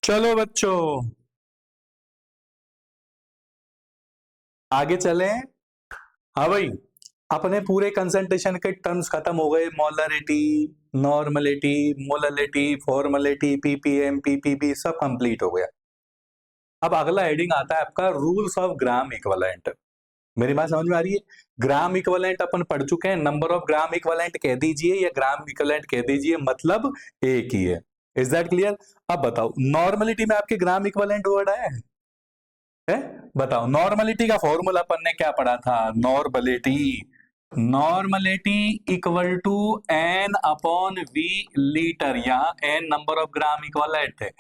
चलो बच्चों आगे चलें। हाँ भाई, अपने पूरे कंसंट्रेशन के टर्म्स खत्म हो गए। Molarity, normality, molality, formality, PPM, PPB सब कंप्लीट हो गया। अब अगला हेडिंग आता है आपका रूल्स ऑफ ग्राम इक्विवेलेंट। मेरी बात समझ में आ रही है? ग्राम इक्विवेलेंट अपन पढ़ चुके हैं, नंबर ऑफ ग्राम इक्विवेलेंट कह दीजिए या ग्राम इक्विवेलेंट कह दीजिए, मतलब एक ही है। Is that clear? अब बताओ, नॉर्मलिटी में आपके ग्राम इक्विवेलेंट वर्ड है? बताओ, नॉर्मलिटी का फॉर्मूला अपन ने क्या पढ़ा था? Normality equal to N upon V litre. यहाँ N number of gram equivalent है।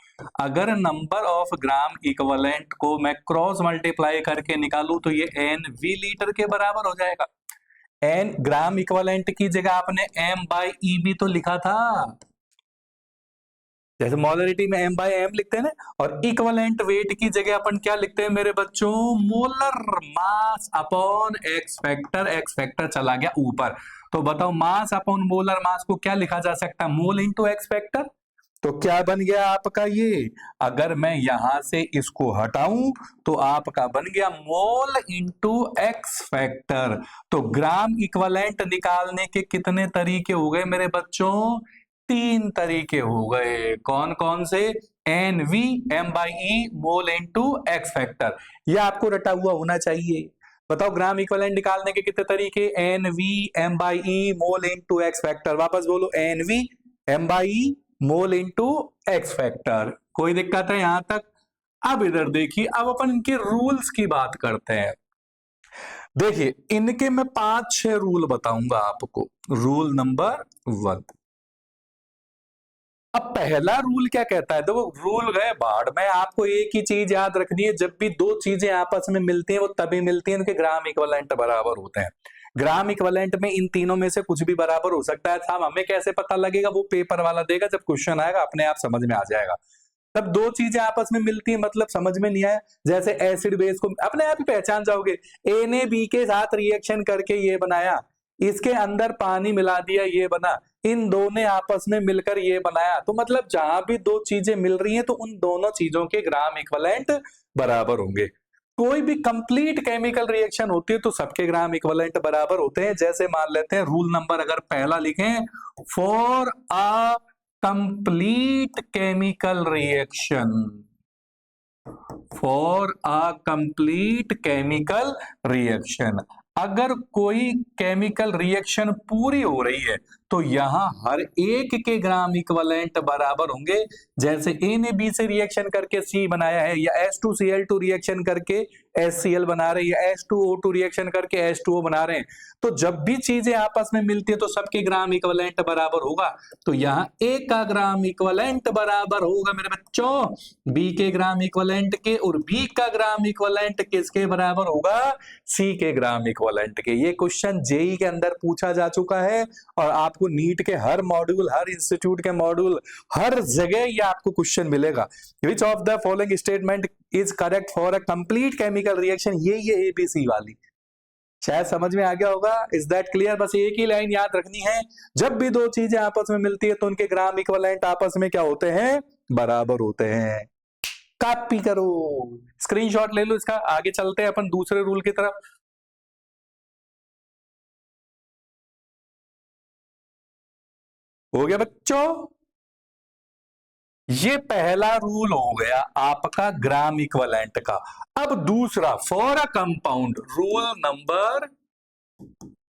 अगर नंबर ऑफ ग्राम इक्विवेलेंट को मैं क्रॉस मल्टीप्लाई करके निकालूं तो ये एन वी लीटर के बराबर हो जाएगा। एन ग्राम इक्विवेलेंट की जगह आपने एम बाई ई भी तो लिखा था। जैसे मोलरिटी में एम बाय एम लिखते हैं ना, और इक्विवेलेंट वेट की जगह अपन क्या लिखते हैं मेरे बच्चों? Molar mass upon x factor. X factor चला गया ऊपर, तो बताओ मास अपॉन मोलर मास को क्या लिखा जा सकता है? मोल इंटू एक्स फैक्टर। तो क्या बन गया आपका ये? अगर मैं यहां से इसको हटाऊं तो आपका बन गया मोल इंटू एक्स फैक्टर। तो ग्राम इक्विवेलेंट निकालने के कितने तरीके हो गए मेरे बच्चों? तीन तरीके हो गए। कौन कौन से? N V M by E mole into X factor. यह आपको रटा हुआ होना चाहिए। बताओ ग्राम इक्विवेलेंट निकालने के कितने तरीके? N V M by E mole into X factor. वापस बोलो, N V M by E mole into X factor. कोई दिक्कत है यहां तक? अब इधर देखिए, अब अपन इनके रूल्स की बात करते हैं। देखिए, इनके मैं 5-6 रूल बताऊंगा आपको। Rule number 1। अब पहला रूल क्या कहता है? देखो, रूल गए बाढ़ में। आपको एक ही चीज याद रखनी है, जब भी दो चीजें आपस में मिलती हैं वो तभी मिलती हैं उनके ग्राम इक्विवेलेंट बराबर होते हैं। ग्राम इक्विवेलेंट में इन तीनों में से कुछ भी बराबर हो सकता है। साहब हमें कैसे पता लगेगा? वो पेपर वाला देगा, जब क्वेश्चन आएगा अपने आप समझ में आ जाएगा। तब दो चीजें आपस में मिलती है, मतलब समझ में नहीं आया? जैसे एसिड बेस को अपने आप ही पहचान जाओगे। ए ने बी के साथ रिएक्शन करके ये बनाया, इसके अंदर पानी मिला दिया, ये बना। इन दो ने आपस में मिलकर ये बनाया। तो मतलब जहां भी दो चीजें मिल रही हैं तो उन दोनों चीजों के ग्राम इक्विवेलेंट बराबर होंगे। कोई भी कंप्लीट केमिकल रिएक्शन होती है तो सबके ग्राम इक्विवेलेंट बराबर होते हैं। जैसे मान लेते हैं रूल नंबर अगर पहला लिखें, for a complete chemical reaction, for a complete chemical reaction, अगर कोई केमिकल रिएक्शन पूरी हो रही है तो यहां हर एक के ग्राम इक्विवेलेंट बराबर होंगे। जैसे ए ने बी से रिएक्शन करके सी बनाया है, या H2Cl2 रिएक्शन करके HCl बना रहे हैं, या H2O2 रिएक्शन करके H2O बना रहे हैं, तो जब भी चीजें आपस में मिलती है तो सबके ग्राम इक्विवेलेंट बराबर होगा। तो यहाँ ए का ग्राम इक्विवेलेंट बराबर होगा मेरे बच्चों बी के ग्राम इक्विवेलेंट के, और बी का ग्राम इक्विवेलेंट किसके बराबर होगा? सी के ग्राम इक्विवेलेंट के। ये क्वेश्चन जेई के अंदर पूछा जा चुका है, और आपको नीट के हर मॉड्यूल, हर इंस्टीट्यूट के मॉड्यूल, हर जगह ये आपको क्वेश्चन मिलेगा। Which of the following statement is correct for a complete chemical reaction? ये एबीसी वाली शायद समझ में आ गया होगा। Is that clear? बस एक ही लाइन याद रखनी है, जब भी दो चीजें आपस में मिलती है तो उनके ग्राम इक्विवेलेंट आपस में क्या होते हैं? बराबर होते हैं। कॉपी करो, स्क्रीनशॉट ले लो इसका। आगे चलते हैं अपन दूसरे रूल की तरफ। हो गया बच्चों? ये पहला रूल हो गया आपका ग्राम इक्विवेलेंट का। अब दूसरा, for a compound, rule number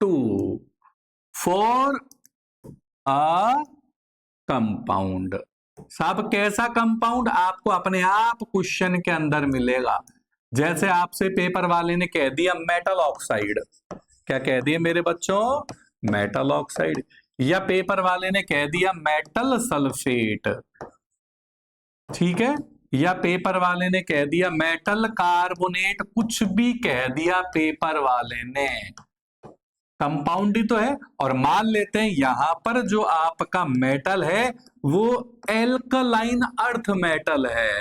2, for a compound. साहब कैसा कंपाउंड? आपको अपने आप क्वेश्चन के अंदर मिलेगा। जैसे आपसे पेपर वाले ने कह दिया मेटल ऑक्साइड, क्या कह दिया मेरे बच्चों? Metal oxide. या पेपर वाले ने कह दिया मेटल सल्फेट, ठीक है? या पेपर वाले ने कह दिया मेटल कार्बोनेट, कुछ भी कह दिया पेपर वाले ने, कंपाउंड ही तो है। और मान लेते हैं यहां पर जो आपका मेटल है वो एल्कलाइन अर्थ मेटल है।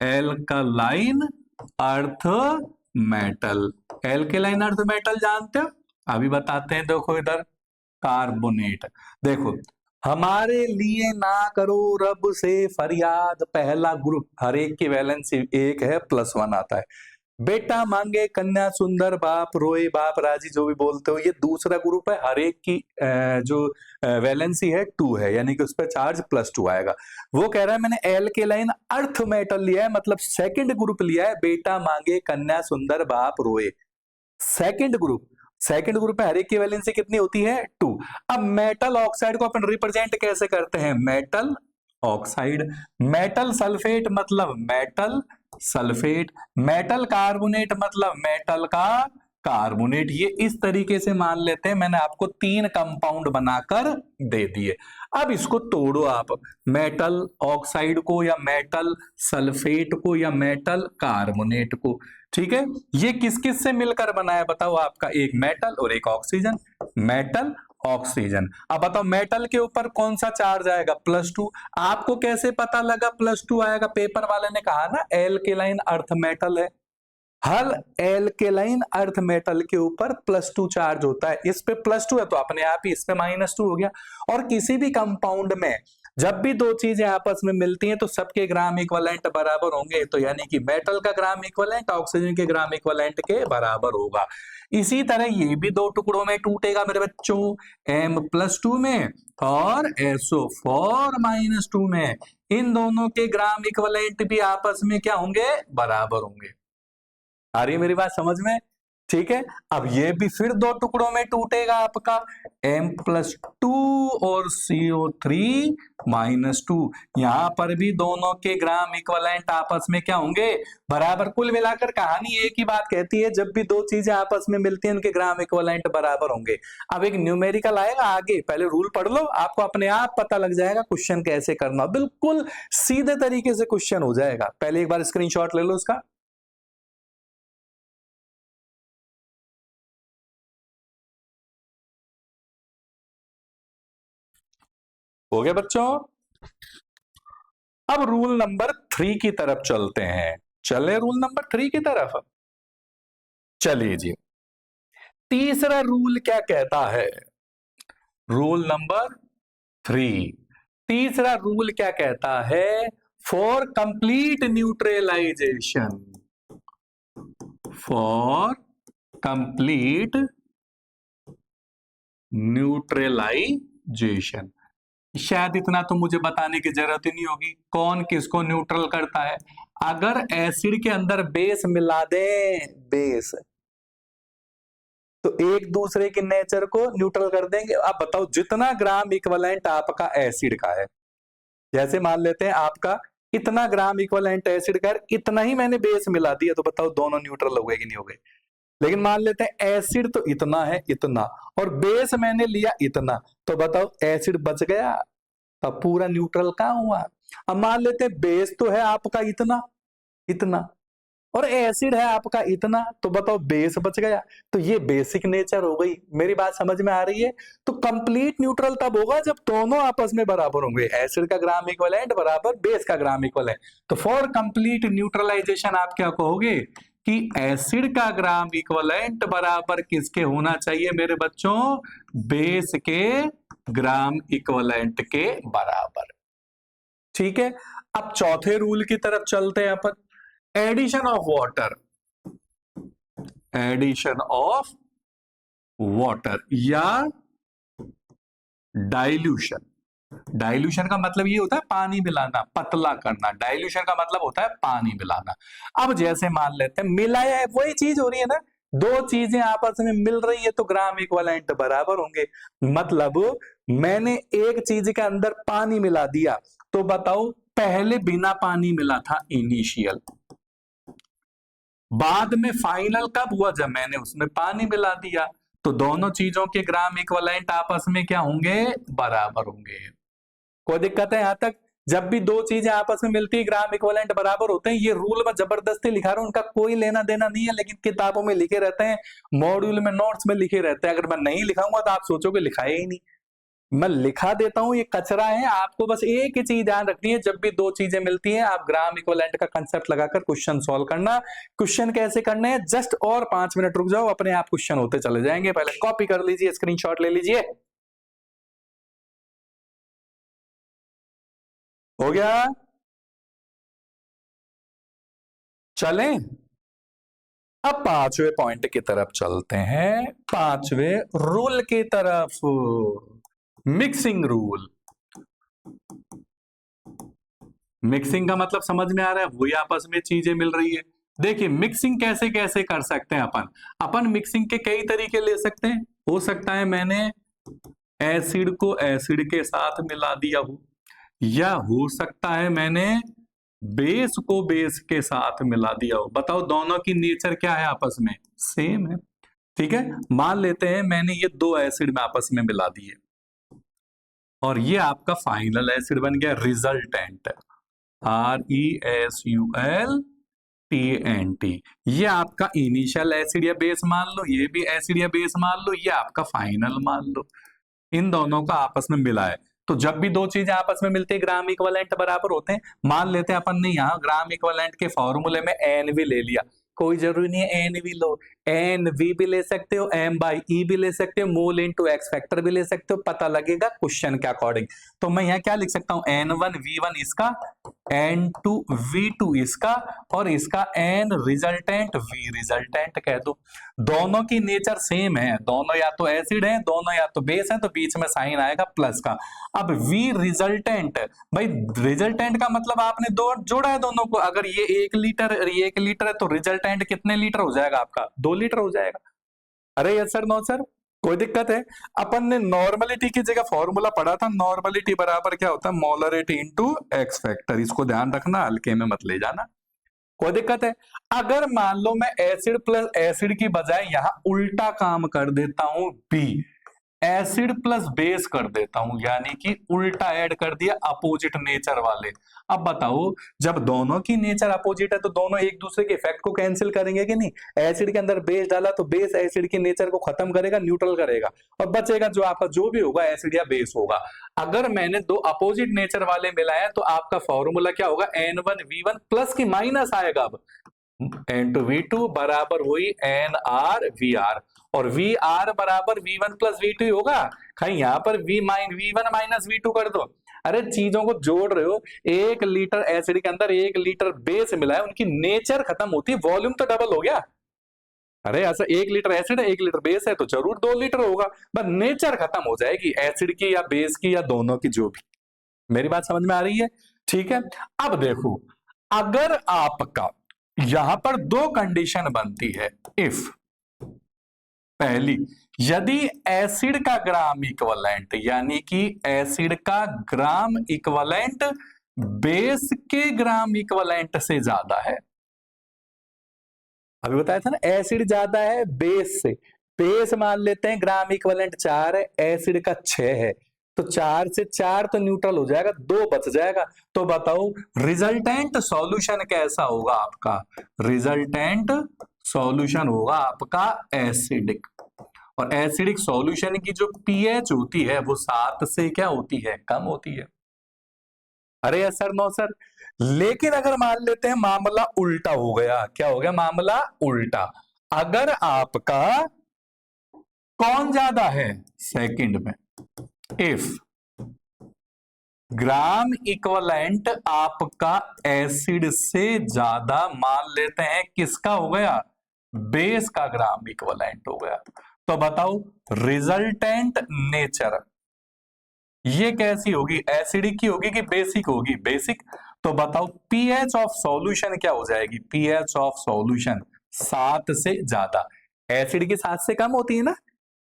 Alkaline earth metal. Alkaline earth metal जानते हो? अभी बताते हैं। देखो इधर कार्बोनेट, देखो हमारे लिए ना करो रब से फरियाद, पहला ग्रुप हर एक की वैलेंसी 1 है, +1 आता है। बेटा मांगे कन्या सुंदर, बाप रोए बाप राजी, जो भी बोलते हो, ये दूसरा ग्रुप है, हर एक की जो वैलेंसी है 2 है, यानी कि उस पर चार्ज +2 आएगा। वो कह रहा है मैंने एल्केलाइन अर्थ मेटल लिया है, मतलब सेकंड ग्रुप लिया है, बेटा मांगे कन्या सुंदर बाप रोए, सेकंड ग्रुप में हर एक की वैलेंसी कितनी होती है 2। अब मेटल ऑक्साइड को अपन रिप्रेजेंट कैसे करते हैं, मेटल ऑक्साइड, मेटल सल्फेट मतलब मेटल सल्फेट, मेटल कार्बोनेट मतलब मेटल का कार्बोनेट। ये इस तरीके से मान लेते हैं, मैंने आपको 3 कंपाउंड बनाकर दे दिए। अब इसको तोड़ो आप, मेटल ऑक्साइड को या मेटल सल्फेट को या मेटल कार्बोनेट को, ठीक है। ये किस किस से मिलकर बना है बताओ, आपका एक मेटल और एक ऑक्सीजन, मेटल ऑक्सीजन। अब बताओ मेटल के ऊपर कौन सा चार्ज आएगा, +2। आपको कैसे पता लगा +2 आएगा, पेपर वाले ने कहा ना एल्केलाइन अर्थ मेटल है, हर एल्केलाइन अर्थ मेटल के ऊपर +2 चार्ज होता है, इस पे +2 है तो अपने आप ही इस पे -2 हो गया। और किसी भी कंपाउंड में जब भी दो चीजें आपस में मिलती हैं तो सबके ग्राम इक्विवेलेंट बराबर होंगे, तो यानी कि मेटल का ग्राम इक्विवेलेंट ऑक्सीजन के ग्राम इक्विवेलेंट के बराबर होगा। इसी तरह ये भी 2 टुकड़ों में टूटेगा मेरे बच्चों, M+2 में और SO4 -2 में। इन दोनों के ग्राम इक्विवेलेंट भी आपस में क्या होंगे, बराबर होंगे। आ रही है मेरी बात समझ में, ठीक है। अब ये भी फिर 2 टुकड़ों में टूटेगा आपका, M+2 और CO3 -2। यहां पर भी दोनों के ग्राम इक्विवेलेंट आपस में क्या होंगे, बराबर। कुल मिलाकर कहानी एक ही बात कहती है, जब भी दो चीजें आपस में मिलती हैं उनके ग्राम इक्विवेलेंट बराबर होंगे। अब एक न्यूमेरिकल आएगा आगे, पहले रूल पढ़ लो, आपको अपने आप पता लग जाएगा क्वेश्चन कैसे करना, बिल्कुल सीधे तरीके से क्वेश्चन हो जाएगा। पहले एक बार स्क्रीनशॉट ले लो उसका। हो गया बच्चों। अब रूल नंबर 3 की तरफ चलते हैं, चले रूल नंबर 3 की तरफ। चलिए जी, तीसरा रूल क्या कहता है, रूल नंबर 3, तीसरा रूल क्या कहता है, for complete neutralization, for complete neutralization. शायद इतना तो मुझे बताने की जरूरत ही नहीं होगी, कौन किसको न्यूट्रल करता है। अगर एसिड के अंदर बेस मिला दें, बेस, तो एक दूसरे के नेचर को न्यूट्रल कर देंगे। आप बताओ जितना ग्राम इक्विवेलेंट आपका एसिड का है, जैसे मान लेते हैं आपका इतना ग्राम इक्विवेलेंट एसिड का, इतना ही मैंने बेस मिला दिया, तो बताओ दोनों न्यूट्रल हो गए कि नहीं हो गए। लेकिन मान लेते हैं एसिड तो इतना है, इतना, और बेस मैंने लिया इतना, तो बताओ एसिड बच गया, अब पूरा न्यूट्रल कहां हुआ। अब मान लेते हैं बेस तो है आपका इतना, इतना, और एसिड है आपका इतना, तो बताओ बेस बच गया। तो ये बेसिक नेचर हो गई, मेरी बात समझ में आ रही है। तो कंप्लीट न्यूट्रल तब होगा जब दोनों आपस में बराबर होंगे, एसिड का ग्राम इक्विवेलेंट बराबर बेस का ग्राम इक्विवेलेंट। तो फॉर कंप्लीट न्यूट्रलाइजेशन आप क्या कहोगे कि एसिड का ग्राम इक्विवेलेंट बराबर किसके होना चाहिए मेरे बच्चों, बेस के ग्राम इक्विवेलेंट के बराबर, ठीक है। अब चौथे रूल की तरफ चलते हैं अपन, addition of water, addition of water या डाइल्यूशन। डाइल्यूशन का मतलब ये होता है पानी मिलाना, पतला करना, डाइल्यूशन का मतलब होता है पानी मिलाना। अब जैसे मान लेते हैं मिलाया है, वही चीज हो रही है ना, दो चीजें आपस में मिल रही है तो ग्राम इक्विवेलेंट बराबर होंगे। मतलब मैंने एक चीज के अंदर पानी मिला दिया, तो बताओ पहले बिना पानी मिला था इनिशियल, बाद में फाइनल कब हुआ, जब मैंने उसमें पानी मिला दिया, तो दोनों चीजों के ग्राम इक्विवेलेंट आपस में क्या होंगे, बराबर होंगे। कोई दिक्कत है यहां तक। जब भी दो चीजें आपस में मिलती है ग्राम इक्विवेलेंट बराबर होते हैं, ये रूल में जबरदस्ती लिखा रहा हूं, उनका कोई लेना देना नहीं है, लेकिन किताबों में लिखे रहते हैं, मॉड्यूल में नोट्स में लिखे रहते हैं। अगर मैं नहीं लिखाऊंगा तो आप सोचोगे लिखाया ही नहीं, मैं लिखा देता हूं, ये कचरा है। आपको बस एक ही चीज ध्यान रखनी है, जब भी दो चीजें मिलती हैं आप ग्राम इक्विवेलेंट का कंसेप्ट लगाकर क्वेश्चन सॉल्व करना। क्वेश्चन कैसे करने हैं, जस्ट और 5 मिनट रुक जाओ, अपने आप क्वेश्चन होते चले जाएंगे। पहले कॉपी कर लीजिए, स्क्रीनशॉट ले लीजिए। हो गया? चलें अब पांचवें पॉइंट की तरफ चलते हैं, पांचवें रूल की तरफ, मिक्सिंग रूल। मिक्सिंग का मतलब समझ में आ रहा है, वही आपस में चीजें मिल रही है। देखिए मिक्सिंग कैसे कैसे कर सकते हैं अपन मिक्सिंग के कई तरीके ले सकते हैं। हो सकता है मैंने एसिड को एसिड के साथ मिला दिया हो, या हो सकता है मैंने बेस को बेस के साथ मिला दिया हो। बताओ दोनों की नेचर क्या है, आपस में सेम है। ठीक है, मान लेते हैं मैंने ये दो एसिड में आपस में मिला दिए और ये आपका फाइनल एसिड बन गया रिजल्टेंट, ReSuLTNT। ये आपका इनिशियल एसिड या बेस मान लो, ये भी एसिड या बेस मान लो, ये आपका फाइनल मान लो। इन दोनों का आपस में मिला है, तो जब भी दो चीजें आपस में मिलती है ग्राम इक्विवेलेंट बराबर होते हैं। मान लेते हैं अपन ने यहाँ ग्राम इक्विवेलेंट के फॉर्मूले में NV ले लिया, कोई जरूरी नहीं है NV लो, NV भी ले सकते हो, M/E भी ले सकते हो, मोल इंटू एक्स फैक्टर भी ले सकते हो, पता लगेगा क्वेश्चन के अकॉर्डिंग। तो मैं यहाँ क्या लिख सकता हूँ, N1V1 इसका, N2V2 इसका, और इसका N रिजल्टेंट V रिजल्टेंट कह दो। दोनों की नेचर सेम है, दोनों या तो एसिड है, दोनों या तो बेस है, तो बीच में साइन आएगा प्लस का। अब V रिजल्टेंट, भाई रिजल्टेंट का मतलब आपने दो जोड़ा है दोनों को, अगर ये 1 लीटर ये 1 लीटर है तो रिजल्टेंट कितने लीटर हो जाएगा आपका, 2 लीटर हो जाएगा। अरे यस सर, नो सर, कोई दिक्कत है? अपन ने नॉर्मलिटी की जगह फॉर्मूला पढ़ा था, नॉर्मलिटी बराबर क्या होता है, मोलरिटी इंटू एक्स फैक्टर। इसको ध्यान रखना, हल्के में मत ले जाना, कोई दिक्कत है? अगर मान लो मैं एसिड प्लस एसिड की बजाय यहां उल्टा काम कर देता हूं, बी एसिड प्लस बेस कर देता हूं, यानी कि उल्टा ऐड कर दिया अपोजिट नेचर वाले। अब बताओ, जब दोनों की नेचर अपोजिट है तो दोनों एक दूसरे के इफेक्ट को कैंसिल करेंगे कि नहीं? एसिड के अंदर बेस डाला तो बेस एसिड की नेचर को खत्म करेगा, न्यूट्रल करेगा, और बचेगा जो आपका जो भी होगा एसिड या बेस होगा। अगर मैंने दो अपोजिट नेचर वाले मिलाए तो आपका फॉर्मूला क्या होगा, N1V1 प्लस की माइनस आएगा। अब N2V2 बराबर हुई NrVr, और Vr बराबर V1 प्लस V2 होगा। कहीं यहां पर V1 माइनस V2 कर दो। अरे चीजों को जोड़ रहे हो, 1 लीटर एसिड के अंदर 1 लीटर बेस मिला है, उनकी नेचर खत्म होती है, वॉल्यूम तो डबल हो गया। अरे ऐसा 1 लीटर एसिड है 1 लीटर बेस है तो जरूर 2 लीटर होगा, बस नेचर खत्म हो जाएगी एसिड की या बेस की या दोनों की, जो भी। मेरी बात समझ में आ रही है? ठीक है, अब देखो, अगर आपका यहां पर दो कंडीशन बनती है, इफ पहली, यदि एसिड का ग्राम इक्विवेलेंट, यानी कि एसिड का ग्राम इक्विवेलेंट बेस के ग्राम इक्विवेलेंट से ज्यादा है। अभी बताया था ना, एसिड ज्यादा है बेस से, बेस मान लेते हैं ग्राम इक्विवेलेंट 4 है, एसिड का 6 है, तो 4 से 4 तो न्यूट्रल हो जाएगा, 2 बच जाएगा। तो बताओ रिजल्टेंट सॉल्यूशन कैसा होगा आपका? रिजल्टेंट सॉल्यूशन होगा आपका एसिडिक, और एसिडिक सॉल्यूशन की जो पीएच होती है वो 7 से क्या होती है, कम होती है। अरे यस सर, नो सर। लेकिन अगर मान लेते हैं मामला उल्टा हो गया, क्या हो गया, मामला उल्टा। अगर आपका कौन ज्यादा है, सेकंड में, इफ ग्राम इक्विवेलेंट आपका एसिड से ज्यादा, मान लेते हैं किसका हो गया, बेस का ग्राम इक्विवेलेंट हो गया, तो बताओ रिजल्टेंट नेचर ये कैसी होगी, एसिडिक की होगी कि बेसिक होगी, बेसिक। तो बताओ पीएच ऑफ सॉल्यूशन क्या हो जाएगी, पीएच ऑफ सॉल्यूशन 7 से ज्यादा। एसिड की 7 से कम होती है ना,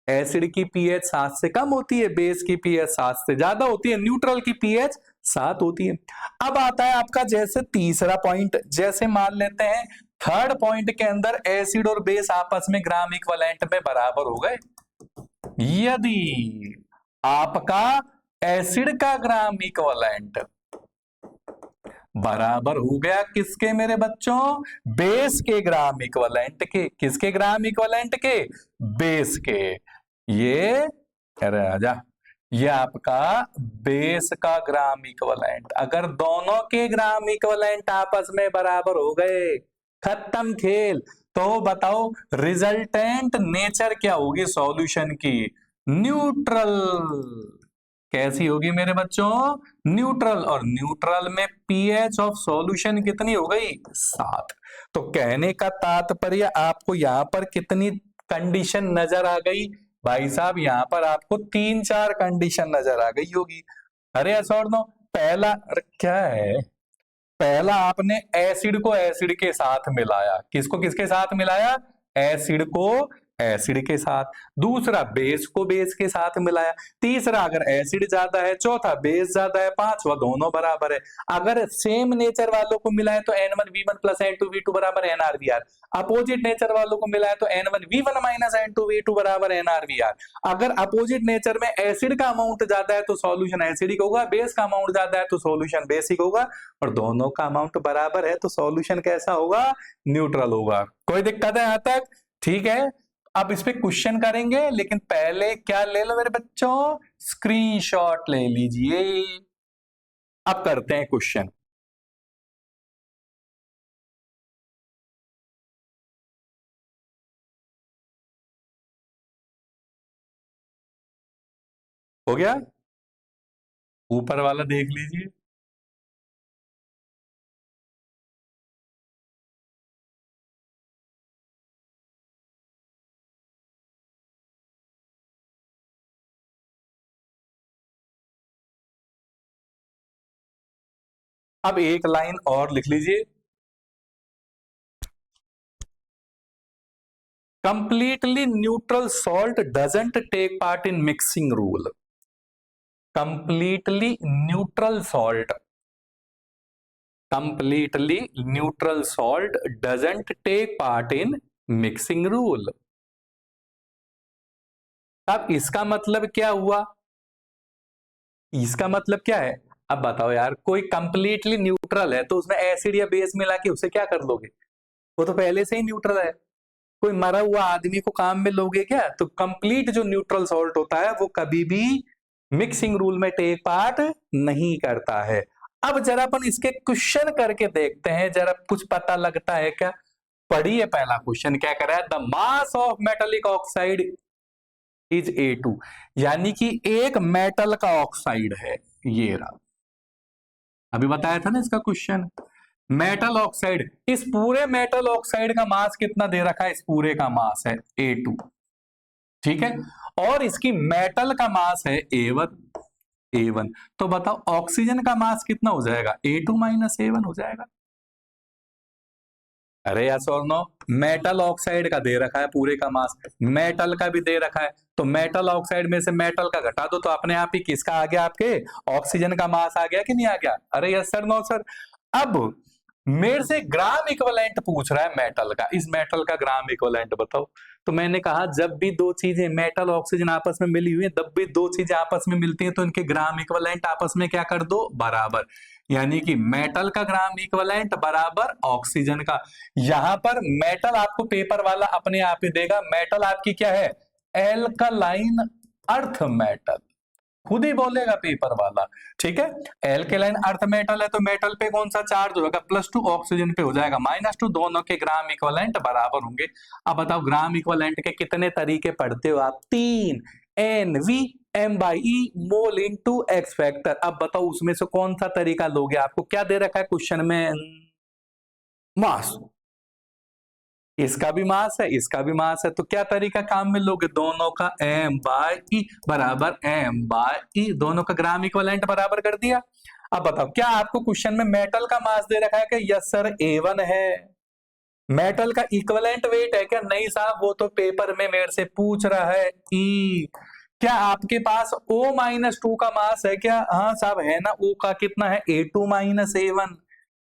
एसिड की पीएच 7 से कम होती है, बेस की पीएच 7 से ज्यादा होती है, न्यूट्रल की पीएच 7 होती है। अब आता है आपका जैसे तीसरा पॉइंट, जैसे मान लेते हैं थर्ड पॉइंट के अंदर एसिड और बेस आपस में ग्राम इक्विवेलेंट में बराबर हो गए। यदि आपका एसिड का ग्राम इक्विवेलेंट बराबर हो गया किसके मेरे बच्चों, बेस के ग्राम इक्विवेलेंट के, किसके ग्राम इक्विवेलेंट के, बेस के। ये अरे आजा, ये आपका बेस का ग्राम इक्विवेलेंट। अगर दोनों के ग्राम इक्विवेलेंट आपस में बराबर हो गए, खत्म खेल। तो बताओ रिजल्टेंट नेचर क्या होगी सॉल्यूशन की, न्यूट्रल। कैसी होगी मेरे बच्चों? न्यूट्रल। और न्यूट्रल में पीएच ऑफ सॉल्यूशन कितनी हो गई? 7। तो कहने का तात्पर्य आपको यहां पर कितनी कंडीशन नजर आ गई भाई साहब? यहां पर आपको 3-4 कंडीशन नजर आ गई होगी। अरे ऐसा और नो, पहला क्या है, पहला आपने एसिड को एसिड के साथ मिलाया। किसको किसके साथ मिलाया? एसिड को एसिड के साथ। दूसरा बेस को बेस के साथ मिलाया। तीसरा अगर एसिड ज्यादा है, चौथा बेस ज्यादा है, पांचवा दोनों बराबर है। अगर सेम नेचर वालों को मिलाए तो N1V1 प्लस N2V2 बराबर NrVr। अपोजिट नेचर वालों को मिलाए तो N1V1 माइनस N2V2 बराबर NrVr। अगर अपोजिट नेचर में एसिड का अमाउंट ज्यादा है तो सॉल्यूशन एसिडिक होगा, बेस का अमाउंट ज्यादा है तो सॉल्यूशन बेसिक होगा, और दोनों का अमाउंट बराबर है तो सॉल्यूशन कैसा होगा? न्यूट्रल होगा। कोई दिक्कत है यहां तक? ठीक है, अब इस पे क्वेश्चन करेंगे, लेकिन पहले क्या ले लो मेरे बच्चों? स्क्रीनशॉट ले लीजिए। अब करते हैं क्वेश्चन। हो गया? ऊपर वाला देख लीजिए। अब एक लाइन और लिख लीजिए। Completely neutral salt doesn't take part in mixing rule. Completely neutral salt, completely neutral salt doesn't take part in mixing rule. अब इसका मतलब क्या हुआ? इसका मतलब क्या है? अब बताओ यार, कोई कंप्लीटली न्यूट्रल है तो उसमें एसिड या बेस मिला के उसे क्या कर लोगे? वो तो पहले से ही न्यूट्रल है। कोई मरा हुआ आदमी को काम में लोगे क्या? तो कंप्लीट जो न्यूट्रल सॉल्ट होता है वो कभी भी मिक्सिंग रूल में टेक पार्ट नहीं करता है। अब जरा अपन इसके क्वेश्चन करके देखते हैं, जरा कुछ पता लगता है क्या। पढ़िए पहला क्वेश्चन क्या करा है? The mass of metallic oxide is A2, यानी कि एक मेटल का ऑक्साइड है, ये रहा। अभी बताया था ना इसका क्वेश्चन। मेटल ऑक्साइड, इस पूरे मेटल ऑक्साइड का मास कितना दे रखा है? इस पूरे का मास है A2, ठीक है, और इसकी मेटल का मास है A1। तो बताओ ऑक्सीजन का मास कितना हो जाएगा? A2 माइनस A1 हो जाएगा। अरे यस और नो, मेटल ऑक्साइड का दे रखा है पूरे का मास, मेटल का भी दे रखा है, तो मेटल ऑक्साइड में से मेटल का घटा दो तो अपने आप ही किसका आ गया? आपके ऑक्सीजन का मास आ गया कि नहीं आ गया? अरे यस सर, नो सर। अब मेरे से ग्राम इक्विवेलेंट पूछ रहा है मेटल का। इस मेटल का ग्राम इक्विवेलेंट बताओ। तो मैंने कहा जब भी दो चीजें मेटल ऑक्सीजन आपस में मिली हुई है, जब भी दो चीजें आपस में मिलती हैं तो इनके ग्राम इक्विवेलेंट आपस में क्या कर दो? बराबर। यानी कि मेटल का ग्राम इक्विवेलेंट बराबर ऑक्सीजन का। यहां पर मेटल आपको पेपर वाला अपने आप ही देगा। मेटल आपकी क्या है? एल्कलाइन अर्थ मेटल, खुद ही बोलेगा पेपर वाला, ठीक है। एल्केलाइन अर्थ मेटल है तो मेटल पे कौन सा चार्ज होगा? +2, ऑक्सीजन पे हो जाएगा -2। दोनों के ग्राम इक्विवेलेंट बराबर होंगे। अब बताओ ग्राम इक्विवेलेंट के कितने तरीके पढ़ते हो आप? 3, NV M/E मोल इनटू एक्स फैक्टर। अब बताओ उसमें से कौन सा तरीका लोगे? आपको क्या दे रखा है क्वेश्चन में? मास। इसका भी मास है, इसका भी मास है, तो क्या तरीका काम में लोगे? दोनों का M/E बराबर M/E, दोनों का ग्राम इक्विवेलेंट बराबर कर दिया। अब बताओ क्या आपको क्वेश्चन में मेटल का मास दे रखा है क्या? यस सर, A1 है। मेटल का इक्विवेलेंट वेट है क्या? नहीं साहब, वो तो पेपर में मेरे से पूछ रहा है E। क्या आपके पास O-2 का मास है क्या? हाँ साहब है ना। O का कितना है? A2 minus A1,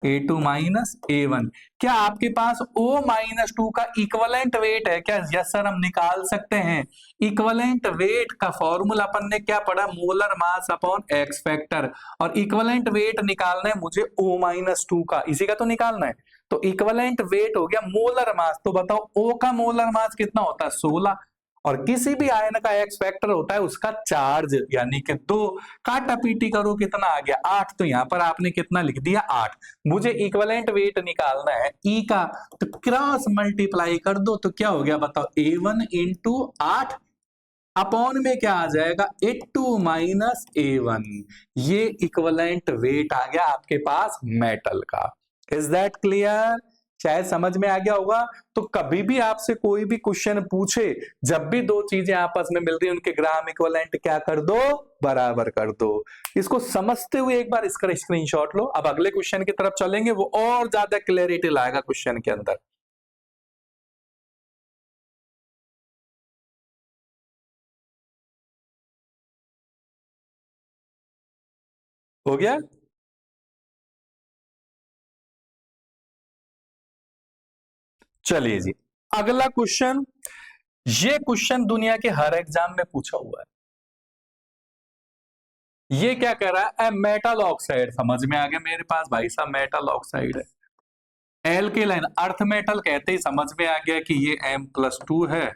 A2 minus A1। क्या आपके पास O-2 का इक्विवेलेंट वेट है क्या? यस सर, हम निकाल सकते हैं। इक्विवेलेंट वेट का फॉर्मूला अपन ने क्या पढ़ा? Molar mass upon x factor. और इक्विवेलेंट वेट निकालना है मुझे O-2 का, इसी का तो निकालना है। तो इक्विवेलेंट वेट हो गया मोलर मास। तो बताओ O का मोलर मास कितना होता है? 16। और किसी भी आयन का एक्स फैक्टर होता है उसका चार्ज, यानी कि 2 काटा पीटी करो कितना आ गया? 8। तो यहां पर आपने कितना लिख दिया? 8। मुझे इक्विवेलेंट वेट निकालना है E का, तो क्रॉस मल्टीप्लाई कर दो तो क्या हो गया बताओ? A1 इंटू 8 अपॉन में क्या आ जाएगा, A2 माइनस A1। ये इक्विवेलेंट वेट आ गया आपके पास मेटल का। Is that clear? शायद समझ में आ गया होगा। तो कभी भी आपसे कोई भी क्वेश्चन पूछे, जब भी दो चीजें आपस में मिल रही उनके ग्राम इक्विवेलेंट क्या कर दो, बराबर कर दो। इसको समझते हुए एक बार इसका स्क्रीनशॉट लो। अब अगले क्वेश्चन की तरफ चलेंगे, वो और ज्यादा क्लैरिटी लाएगा क्वेश्चन के अंदर। हो गया? चलिए जी, अगला क्वेश्चन। ये क्वेश्चन दुनिया के हर एग्जाम में पूछा हुआ है। ये क्या कह रहा है, मेटल ऑक्साइड। समझ में आ गया मेरे पास भाई साहब, मेटल ऑक्साइड है। एल्केलाइन अर्थ मेटल कहते ही समझ में आ गया कि ये M+2 है।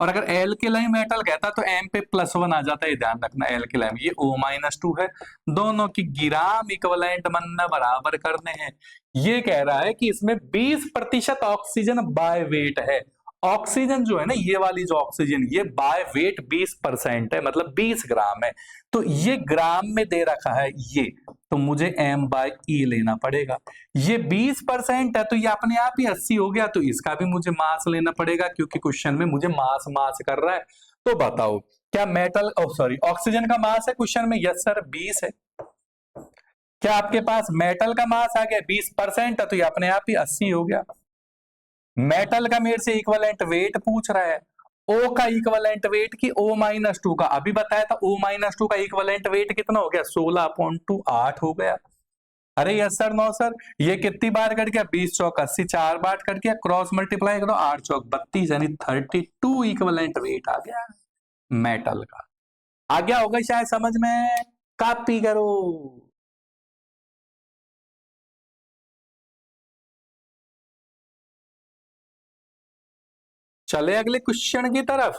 और अगर एल्केलाइन मेटल कहता तो M पे +1 आ जाता है, ध्यान रखना। एल्केलाइन ये O-2 है। दोनों की ग्राम इक्विवेलेंट बनना बराबर करने हैं। ये कह रहा है कि इसमें 20% ऑक्सीजन बाय वेट है। ऑक्सीजन जो है ना, ये वाली जो ऑक्सीजन, ये बाय वेट 20% है, मतलब 20 ग्राम है। तो ये ग्राम में दे रखा है ये, तो मुझे M/E लेना पड़ेगा। ये 20% है, तो ये अपने आप ही 80 हो गया। तो इसका भी मुझे मास लेना पड़ेगा, क्योंकि क्वेश्चन में मुझे मास मास कर रहा है। तो बताओ, क्या मेटल सॉरी ऑक्सीजन का मास है क्वेश्चन में? यस सर, 20 है। क्या आपके पास मेटल का मास आ गया 20% है, तो ये अपने आप ही 80 हो गया। मेटल का मेरे से इक्विवेलेंट वेट पूछ रहा है। ओ का इक्विवेलेंट वेट की O-2 का अभी बताया था। O-2 का इक्विवेलेंट वेट कितना हो गया? 16/2 8 हो गया। अरे यस सर, नो सर। ये कितनी बार कट गया? 20 चौक 80, 4 बार कट गया। क्रॉस मल्टीप्लाई करो, 8 चौक 32, यानी 32 इक्विवेलेंट वेट आ गया मेटल का। आ गया होगा शायद समझ में। कॉपी करो। चले अगले क्वेश्चन की तरफ।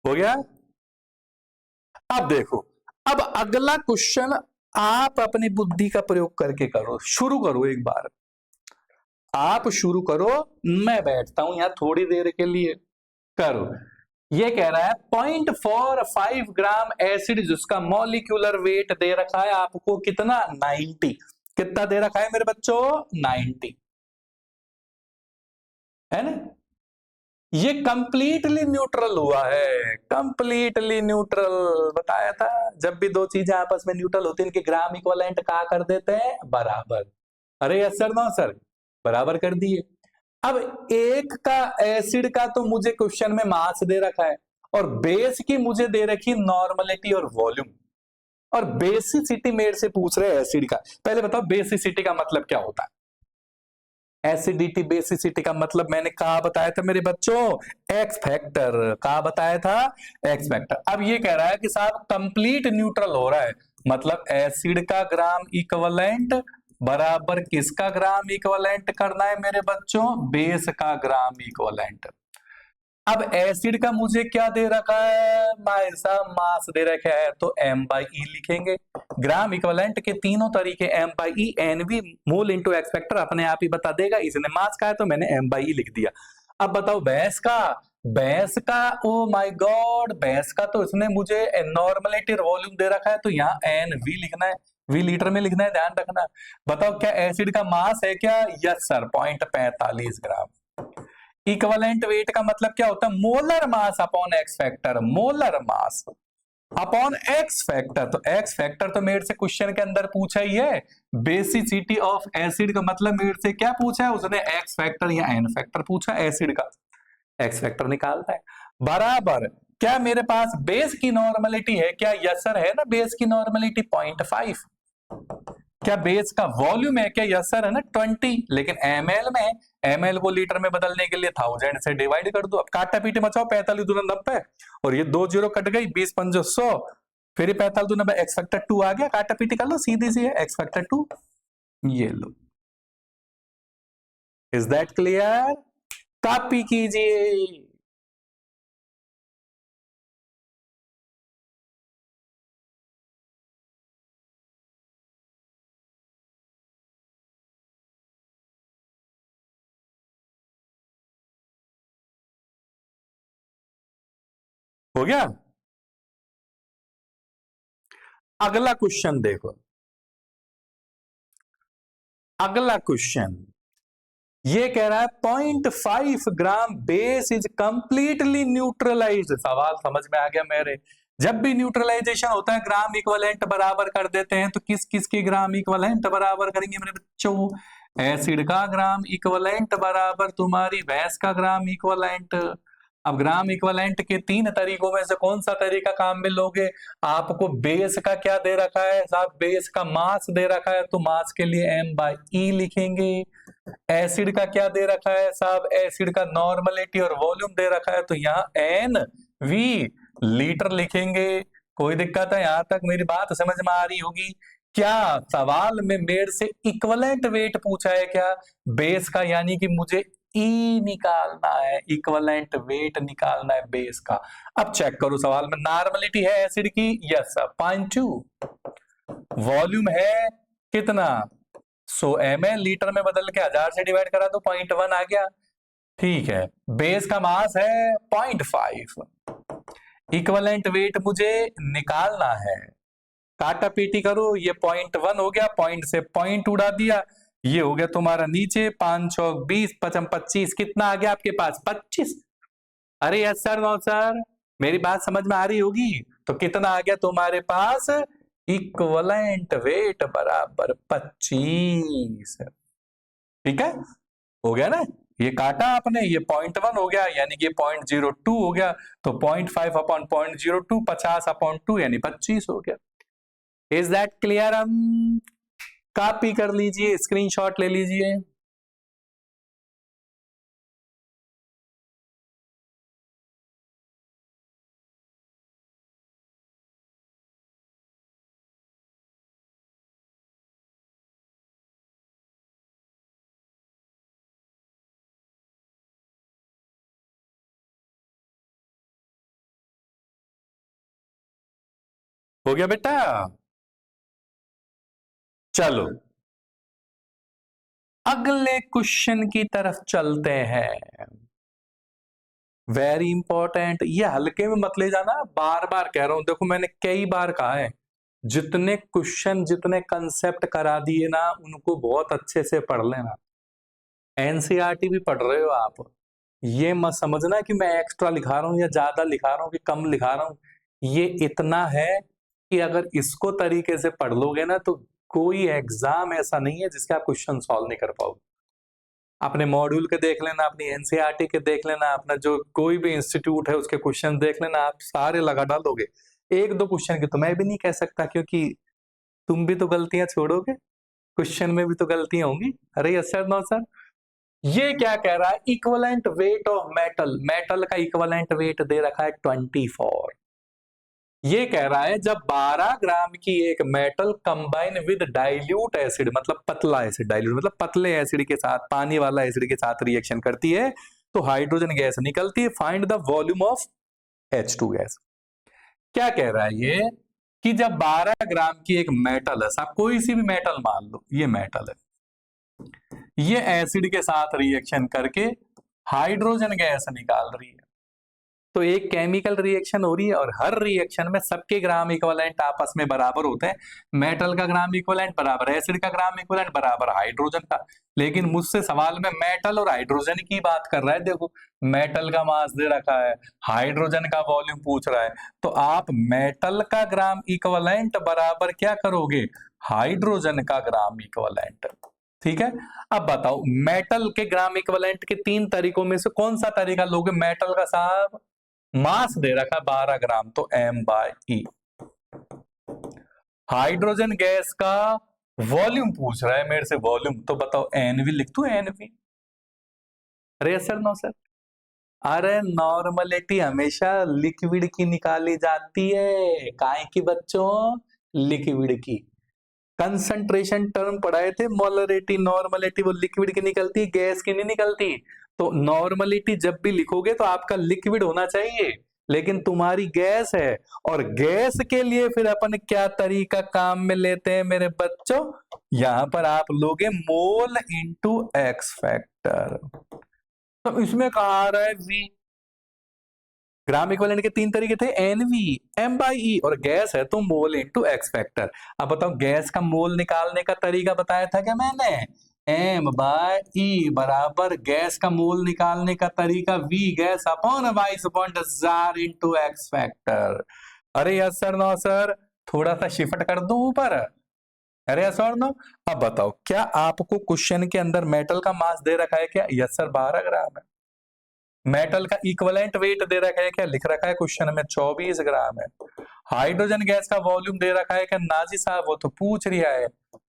हो गया? अब देखो, अब अगला क्वेश्चन आप अपनी बुद्धि का प्रयोग करके करो। शुरू करो एक बार, आप शुरू करो। मैं बैठता हूं यहां थोड़ी देर के लिए। करो। ये कह रहा है 0.45 ग्राम एसिड, जिसका मॉलिक्यूलर वेट दे रखा है आपको कितना? 90। कितना दे रखा है मेरे बच्चों? 90, है ना? ये कंप्लीटली न्यूट्रल हुआ है, कंप्लीटली न्यूट्रल। बताया था, जब भी दो चीजें आपस में न्यूट्रल होती है, इनके ग्राम इक्विवेलेंट कहा कर देते हैं, बराबर। अरे यस सर, नो सर, बराबर कर दिए। अब एक का एसिड का तो मुझे क्वेश्चन में मास दे रखा है, और बेस की मुझे दे रखी नॉर्मलिटी और वॉल्यूम, और बेसिसिटी मेरे से पूछ रहे हैं एसिड का। पहले बताओ बेसिसिटी का मतलब क्या होता है? एसिडिटी बेसिसिटी का मतलब मैंने कहा बताया था मेरे बच्चों, एक्स फैक्टर। कहा बताया था? X factor. अब ये कह रहा है कि साहब कंप्लीट न्यूट्रल हो रहा है, मतलब एसिड का ग्राम इक्विवेलेंट बराबर किसका ग्राम इक्विवेलेंट करना है मेरे बच्चों? बेस का ग्राम इक्विवेलेंट। अब एसिड का मुझे क्या दे रखा है भाई साहब? मास दे रखा है, तो M/E लिखेंगे। ग्राम इक्विवेलेंट के तीनों तरीके, M/E, NV, मोल इंटू एक्स फैक्टर, अपने आप ही बता देगा। इसने मास का है तो मैंने M/E लिख दिया। अब बताओ भैंस का। भैंस का, ओ माय गॉड, भैंस का तो इसने मुझे नॉर्मलिटी वॉल्यूम दे रखा है, तो यहाँ NV लिखना है। वी लीटर में लिखना है, ध्यान रखना। बताओ क्या एसिड का मास है क्या? यस सर, 0.45 ग्राम। इक्विवेलेंट वेट का मतलब क्या होता है? Molar mass upon x factor. Molar mass upon x factor. तो एक्स फैक्टर तो मेरे से क्वेश्चन के अंदर पूछा ही है। बेसिसिटी ऑफ एसिड का मतलब मेरे से क्या पूछा है उसने? एक्स फैक्टर या एन फैक्टर पूछा एसिड का। एक्स फैक्टर निकालता है बराबर। क्या मेरे पास बेस की नॉर्मलिटी है क्या? यस सर, है ना बेस की नॉर्मलिटी 0.5। क्या बेस का वॉल्यूम है क्या? यस सर, है ना 20। लेकिन ml में, ml को लीटर में बदलने के लिए 1000 से डिवाइड कर दो। अब काटा पीटे मचाओ, 45 दूना 90, और ये 2 जीरो कट गई, 20 पंजो 100। फिर ये 45 दूना एक्स फैक्टर 2 आ गया, काटा पीटी कर लो, सीधी सी है एक्स फैक्टर 2। ये लो। Is that clear? कॉपी कीजिए। हो गया। अगला क्वेश्चन देखो, अगला क्वेश्चन ये कह रहा है 0.5 ग्राम बेस इज कंप्लीटली न्यूट्रलाइज्ड। सवाल समझ में आ गया मेरे। जब भी न्यूट्रलाइजेशन होता है ग्राम इक्विवेलेंट बराबर कर देते हैं, तो किस किस के ग्राम इक्विवेलेंट बराबर करेंगे मेरे बच्चों? एसिड का ग्राम इक्विवेलेंट बराबर तुम्हारी भैंस का ग्राम इक्विवेलेंट। अब ग्राम इक्विवेलेंट के तीन तरीकों में से कौन सा तरीका काम में लोगे? आपको बेस का क्या दे रखा है साहब? बेस का मास दे रखा है, तो मास के लिए m/e लिखेंगे। एसिड का क्या दे रखा है साहब? एसिड का नॉर्मलिटी और वॉल्यूम दे रखा है, तो यहाँ NV लीटर लिखेंगे। कोई दिक्कत है? यहां तक मेरी बात समझ में आ रही होगी। क्या सवाल में मेरे से इक्विवेलेंट वेट पूछा है क्या बेस का? यानी कि मुझे ई निकालना है, इक्विवेलेंट वेट निकालना है बेस का। अब चेक करो सवाल में, नॉर्मलिटी है एसिड की, यस सर 0.2, वॉल्यूम है कितना 100 ml, लीटर में बदल के 1000 से डिवाइड करा तो 0.1 आ गया। ठीक है, बेस का मास है 0.5, इक्विवेलेंट वेट मुझे निकालना है। काटा पीटी करो, ये 0.1 हो गया, पॉइंट से पॉइंट उड़ा दिया, ये हो गया तुम्हारा नीचे 5 चौक 20, 5 25, कितना आ गया आपके पास? 25। अरे यस सर, नो सर, मेरी बात समझ में आ रही होगी। तो कितना आ गया तुम्हारे पास? इक्विवेलेंट वेट बराबर 25। ठीक है, हो गया ना? ये काटा आपने, ये 0.1 हो गया, यानी कि 0.02 हो गया, तो 0.5 अपॉन 0.02, 50 अपॉन 2 यानी 25 हो गया। Is that clear? हम कॉपी कर लीजिए, स्क्रीनशॉट ले लीजिए। हो गया बेटा? चलो अगले क्वेश्चन की तरफ चलते हैं। वेरी इंपॉर्टेंट, ये हल्के में मत ले जाना, बार बार कह रहा हूं। देखो मैंने कई बार कहा है, जितने क्वेश्चन जितने कंसेप्ट करा दिए ना, उनको बहुत अच्छे से पढ़ लेना। एनसीईआरटी भी पढ़ रहे हो आप, ये मत समझना कि मैं एक्स्ट्रा लिखा रहा हूं या ज्यादा लिखा रहा हूं कि कम लिखा रहा हूं। ये इतना है कि अगर इसको तरीके से पढ़ लोगे ना, तो कोई एग्जाम ऐसा नहीं है जिसके आप क्वेश्चन सॉल्व नहीं कर पाओगे। अपने मॉड्यूल के देख लेना, अपनी एनसीईआरटी के देख लेना, अपना जो कोई भी इंस्टीट्यूट है उसके क्वेश्चन देख लेना, आप सारे लगा डालोगे। एक दो क्वेश्चन की तो मैं भी नहीं कह सकता, क्योंकि तुम भी तो गलतियां छोड़ोगे, क्वेश्चन में भी तो गलतियां होंगी। अरे यस सर, नो सर। ये क्या कह रहा है? Equivalent weight of metal, metal का इक्विवेलेंट वेट दे रखा है 24। ये कह रहा है जब 12 ग्राम की एक metal combine with dilute acid, मतलब पतला एसिड, डाइल्यूट मतलब पतले एसिड के साथ, पानी वाला एसिड के साथ रिएक्शन करती है, तो हाइड्रोजन गैस निकलती है। Find the volume of H2 gas. क्या कह रहा है ये कि जब 12 ग्राम की एक मेटल है, साहब कोई सी भी मेटल मान लो, ये मेटल है, ये एसिड के साथ रिएक्शन करके हाइड्रोजन गैस निकाल रही है। तो एक केमिकल रिएक्शन हो रही है, और हर रिएक्शन में सबके ग्राम इक्विवेलेंट आपस में बराबर होते हैं। मेटल का ग्राम इक्विवेलेंट बराबर एसिड का ग्राम इक्विवेलेंट बराबर हाइड्रोजन का। लेकिन मुझसे सवाल में मेटल और हाइड्रोजन की बात कर रहा है। देखो मेटल का मास दे रखा है, हाइड्रोजन का वॉल्यूम पूछ रहा है, तो आप मेटल का ग्राम इक्विवेलेंट बराबर क्या करोगे? हाइड्रोजन का ग्राम इक्विवेलेंट। ठीक है, अब बताओ मेटल के ग्राम इक्विवेलेंट के तीन तरीकों में से कौन सा तरीका लोगे? मेटल का साहब मास दे रखा 12 ग्राम, तो m/e। हाइड्रोजन गैस का वॉल्यूम पूछ रहा है मेरे से, वॉल्यूम, तो बताओ NV लिख दू, NV। अरे सर, नो सर। अरे नॉर्मलिटी हमेशा लिक्विड की निकाली जाती है, काहे की बच्चों? लिक्विड की। कंसंट्रेशन टर्म पढ़ाए थे, मोलरिटी नॉर्मलिटी, वो लिक्विड की निकलती, गैस की नहीं निकलती। तो नॉर्मलिटी जब भी लिखोगे तो आपका लिक्विड होना चाहिए, लेकिन तुम्हारी गैस है। और गैस के लिए फिर अपन क्या तरीका काम में लेते हैं मेरे बच्चों? यहां पर आप लोगे मोल इंटू एक्स फैक्टर। तो इसमें कहा आ रहा है V, ग्राम इक्विवेलेंट के 3 तरीके थे, एनवी, एम बाई ई, और गैस है तो मोल इंटू एक्स फैक्टर। अब बताओ गैस का मोल निकालने का तरीका बताया था क्या मैंने? एम बाय ई बराबर गैस का मोल निकालने का तरीका V gas upon 22.1000 into X factor. अरे यस सर, नो सर, थोड़ा सा शिफ्ट कर दूं ऊपर? अरे यस और नो? अब बताओ क्या आपको क्वेश्चन के अंदर मेटल का मास दे रखा है क्या? यस सर, 12 ग्राम है। मेटल का इक्विवेलेंट वेट दे रखा है क्या? लिख रखा है क्वेश्चन में 24 ग्राम है। हाइड्रोजन गैस का वॉल्यूम दे रखा है क्या? नाजी साहब वो तो पूछ रिया है।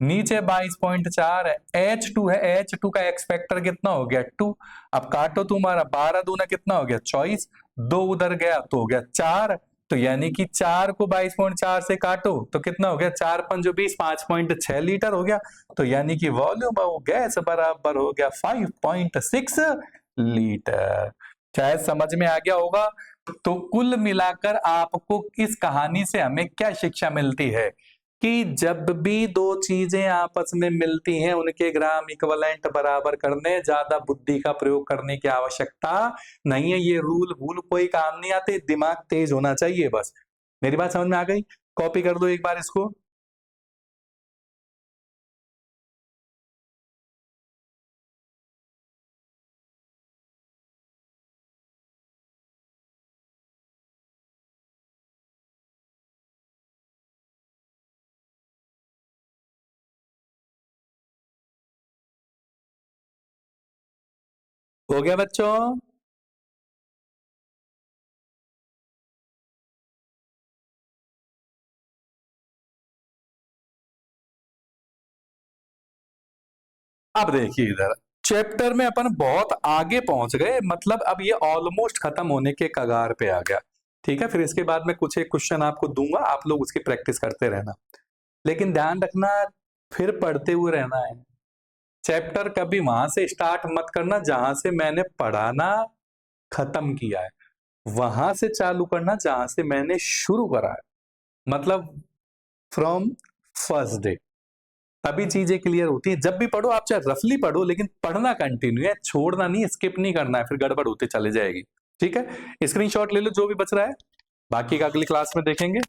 नीचे 22.4 है। H2 है, H2 का एक्स फैक्टर कितना हो गया? 2। अब काटो तुम्हारा, 12 दूना कितना हो गया? 24। 2 उधर गया तो हो गया 4, तो यानी कि 4 को 22.4 से काटो तो कितना हो गया? 4 पंजो 20, 5.6 लीटर हो गया। तो यानी कि वॉल्यूम ऑफ गैस बराबर हो गया 5.6 लीटर। शायद समझ में आ गया होगा। तो कुल मिलाकर आपको इस कहानी से हमें क्या शिक्षा मिलती है कि जब भी दो चीजें आपस में मिलती हैं उनके ग्राम इक्विवेलेंट बराबर करने, ज्यादा बुद्धि का प्रयोग करने की आवश्यकता नहीं है। ये रूल भूल कोई काम नहीं आते, दिमाग तेज होना चाहिए बस। मेरी बात समझ में आ गई? कॉपी कर दो एक बार इसको। हो गया बच्चों? अब देखिए इधर चैप्टर में अपन बहुत आगे पहुंच गए, मतलब अब ये ऑलमोस्ट खत्म होने के कगार पे आ गया। ठीक है, फिर इसके बाद में कुछ एक क्वेश्चन आपको दूंगा, आप लोग उसकी प्रैक्टिस करते रहना। लेकिन ध्यान रखना, फिर पढ़ते हुए रहना है। चैप्टर कभी वहां से स्टार्ट मत करना जहां से मैंने पढ़ाना खत्म किया है, वहां से चालू करना जहां से मैंने शुरू करा है, मतलब फ्रॉम फर्स्ट डे। तभी चीजें क्लियर होती है। जब भी पढ़ो आप चाहे रफली पढ़ो, लेकिन पढ़ना कंटिन्यू है, छोड़ना नहीं, स्किप नहीं करना है, फिर गड़बड़ होते चले जाएगी। ठीक है, स्क्रीनशॉट ले लो जो भी बच रहा है, बाकी का अगली क्लास में देखेंगे।